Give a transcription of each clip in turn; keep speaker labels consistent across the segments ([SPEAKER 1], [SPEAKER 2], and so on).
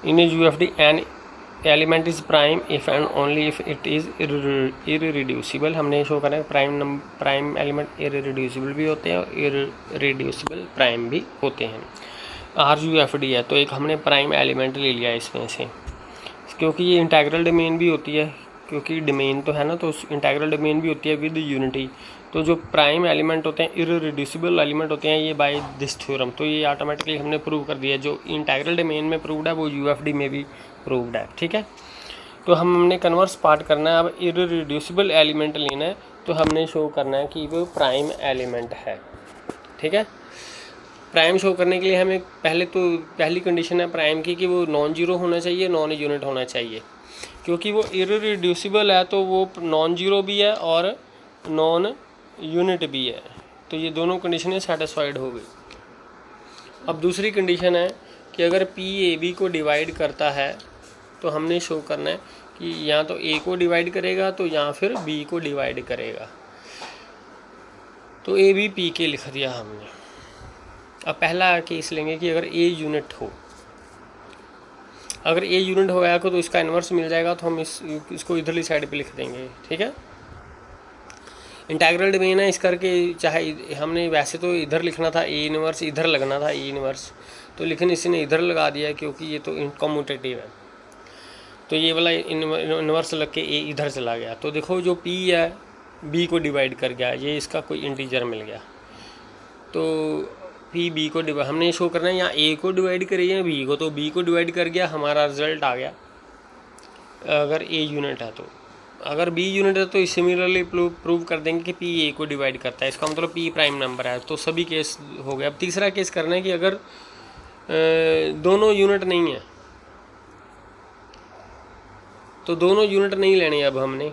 [SPEAKER 1] In A UFD an element is prime if and only if it is irreducible. हमने show करा है prime element irreducible भी होते हैं और इररिड्यूसिबल प्राइम भी होते हैं। आर यू एफ डी है तो एक हमने प्राइम एलिमेंट ले लिया इसमें से, क्योंकि ये इंटेग्रल डोमेन भी होती है, क्योंकि डोमेन तो है ना, तो इंटेग्रल डोमेन भी होती है विद यूनिटी। तो जो प्राइम एलिमेंट होते हैं इररिड्यूसिबल एलिमेंट होते हैं ये बाय दिस थ्योरम। तो ये ऑटोमेटिकली हमने प्रूव कर दिया, जो इंटेग्रल डोमेन में प्रूव्ड है वो यूएफडी में भी प्रूव्ड है। ठीक है, तो हमने कन्वर्स पार्ट करना है। अब इररिड्यूसिबल एलिमेंट लेना है तो हमने शो करना है कि वो प्राइम एलिमेंट है। ठीक है, प्राइम शो करने के लिए हमें पहली कंडीशन है प्राइम की कि वो नॉन जीरो होना चाहिए, नॉन यूनिट होना चाहिए। क्योंकि वो इररिड्यूसिबल है तो वो नॉन जीरो भी है और नॉन यूनिट भी है, तो ये दोनों कंडीशनें सेटिस्फाइड हो गई। अब दूसरी कंडीशन है कि अगर पी ए बी को डिवाइड करता है तो हमने शो करना है कि या तो ए को डिवाइड करेगा तो या फिर बी को डिवाइड करेगा। तो ए बी पी के लिख दिया हमने। अब पहला केस लेंगे कि अगर ए यूनिट हो, अगर ए यूनिट हो गया तो इसका इन्वर्स मिल जाएगा, तो हम इसको इधरली साइड पे लिख देंगे। ठीक है, इंटेग्रल डोमेन है इस करके, चाहे हमने वैसे तो इधर लिखना था ए इनवर्स, इधर लगना था ए इनवर्स, तो लेकिन इसने इधर लगा दिया क्योंकि ये तो कम्यूटेटिव है, तो ये वाला इनवर्स लग के ए इधर चला गया। तो देखो जो पी है बी को डिवाइड कर गया, ये इसका कोई इंटीजर मिल गया, तो पी बी को डिवाइड हमने शो करना है यहाँ ए को डिवाइड करिए या बी को, तो बी को डिवाइड कर गया, हमारा रिजल्ट आ गया अगर ए यूनिट है तो। अगर बी यूनिट है तो सिमिलरली प्रूव कर देंगे कि पी ए को डिवाइड करता है, इसका मतलब पी प्राइम नंबर है। तो सभी केस हो गए। अब तीसरा केस करना है कि अगर दोनों यूनिट नहीं है, तो दोनों यूनिट नहीं लेने अब हमने,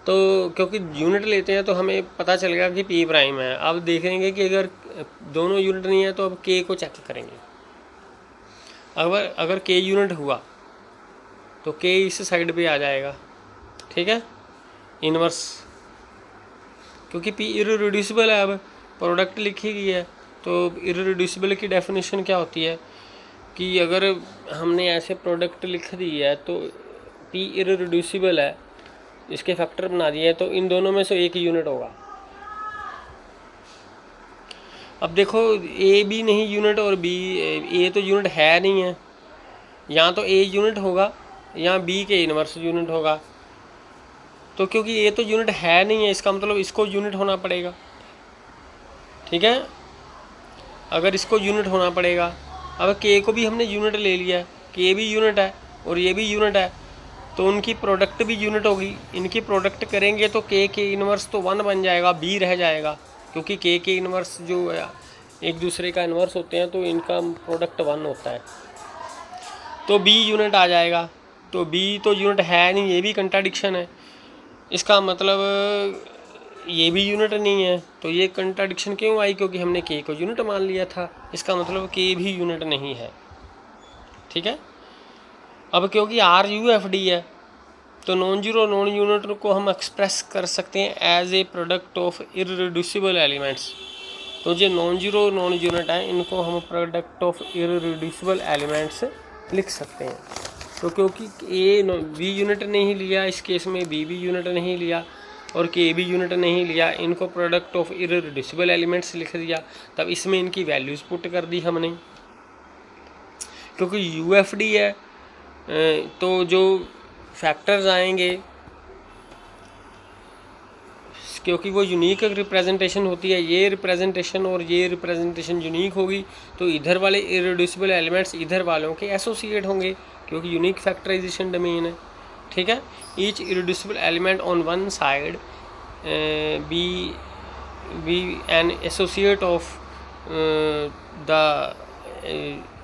[SPEAKER 1] तो क्योंकि यूनिट लेते हैं तो हमें पता चल गया कि पी प्राइम है। अब देखेंगे कि अगर दोनों यूनिट नहीं है तो अब के को चेक करेंगे। अगर के यूनिट हुआ तो के इस साइड पे आ जाएगा। ठीक है, इनवर्स, क्योंकि पी इररिड्यूसिबल है, अब प्रोडक्ट लिखी गई है, तो इररिड्यूसिबल की डेफिनेशन क्या होती है कि अगर हमने ऐसे प्रोडक्ट लिख दी है तो पी इररिड्यूसिबल है, इसके फैक्टर बना दिए हैं, तो इन दोनों में से एक यूनिट होगा। अब देखो ए भी नहीं यूनिट और बी, ए तो यूनिट है नहीं है, यहाँ तो ए यूनिट होगा, यहाँ बी के इनवर्स यूनिट होगा। तो क्योंकि ए तो यूनिट है नहीं है, इसका मतलब इसको यूनिट होना पड़ेगा। ठीक है, अगर इसको यूनिट होना पड़ेगा, अब के को भी हमने यूनिट ले लिया है, के भी यूनिट है और ये भी यूनिट है, तो उनकी प्रोडक्ट भी यूनिट होगी। इनकी प्रोडक्ट करेंगे तो के इनवर्स तो 1 बन जाएगा, बी रह जाएगा, क्योंकि के इनवर्स जो एक दूसरे का इनवर्स होते हैं तो इनका प्रोडक्ट 1 होता है, तो बी यूनिट आ जाएगा। तो बी तो यूनिट है नहीं, ये भी कंट्राडिक्शन है, इसका मतलब ये भी यूनिट नहीं है। तो ये कंट्राडिक्शन क्यों आई? क्योंकि हमने के को यूनिट मान लिया था, इसका मतलब के भी यूनिट नहीं है। ठीक है, अब क्योंकि आर यू एफ डी है तो नॉन जीरो नॉन यूनिट को हम एक्सप्रेस कर सकते हैं as a product of irreducible elements. तो जो नॉन जीरो नॉन यूनिट है इनको हम प्रोडक्ट ऑफ इररिड्यूसिबल एलिमेंट्स लिख सकते हैं। तो क्योंकि ए बी यूनिट नहीं लिया, इस केस में बी भी यूनिट नहीं लिया और के भी यूनिट नहीं लिया, इनको प्रोडक्ट ऑफ इररिड्यूसिबल एलिमेंट्स लिख दिया। तब इसमें इनकी वैल्यूज़ पुट कर दी हमने, क्योंकि यू एफ डी है तो जो फैक्टर्स आएंगे, क्योंकि वो यूनिक रिप्रेजेंटेशन होती है, ये रिप्रेजेंटेशन और ये रिप्रेजेंटेशन यूनिक होगी, तो इधर वाले इररिड्यूसिबल एलिमेंट्स इधर वालों के एसोसिएट होंगे, क्योंकि यूनिक फैक्टराइजेशन डोमेन है। ठीक है, each irreducible element on one side be an associate of the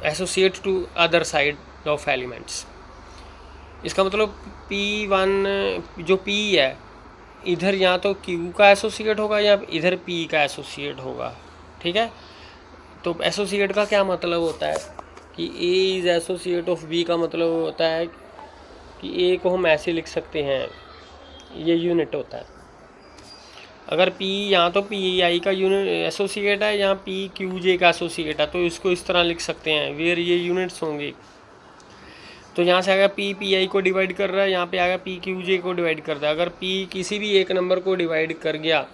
[SPEAKER 1] associate to other side of elements. इसका मतलब P1 जो P है इधर या तो Q का एसोसिएट होगा या इधर P का एसोसिएट होगा। ठीक है, तो एसोसिएट का क्या मतलब होता है कि A is associate of B का मतलब होता है कि A को हम ऐसे लिख सकते हैं, ये यूनिट होता है। अगर P या तो PI का यूनिट एसोसिएट है या PQJ का एसोसिएट है तो इसको इस तरह लिख सकते हैं, वेयर ये यूनिट्स होंगे। तो यहाँ से आएगा पी पी आई को डिवाइड कर रहा है, यहाँ पे आएगा पी क्यू जे को डिवाइड करता है। अगर पी किसी भी एक नंबर को डिवाइड कर गया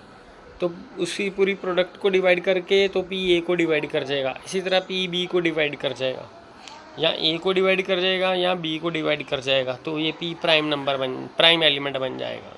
[SPEAKER 1] तो उसी पूरी प्रोडक्ट को डिवाइड करके तो पी ए को डिवाइड कर जाएगा। इसी तरह पी बी को डिवाइड कर जाएगा, या ए को डिवाइड कर जाएगा या बी को डिवाइड कर जाएगा, तो ये पी प्राइम एलिमेंट बन जाएगा।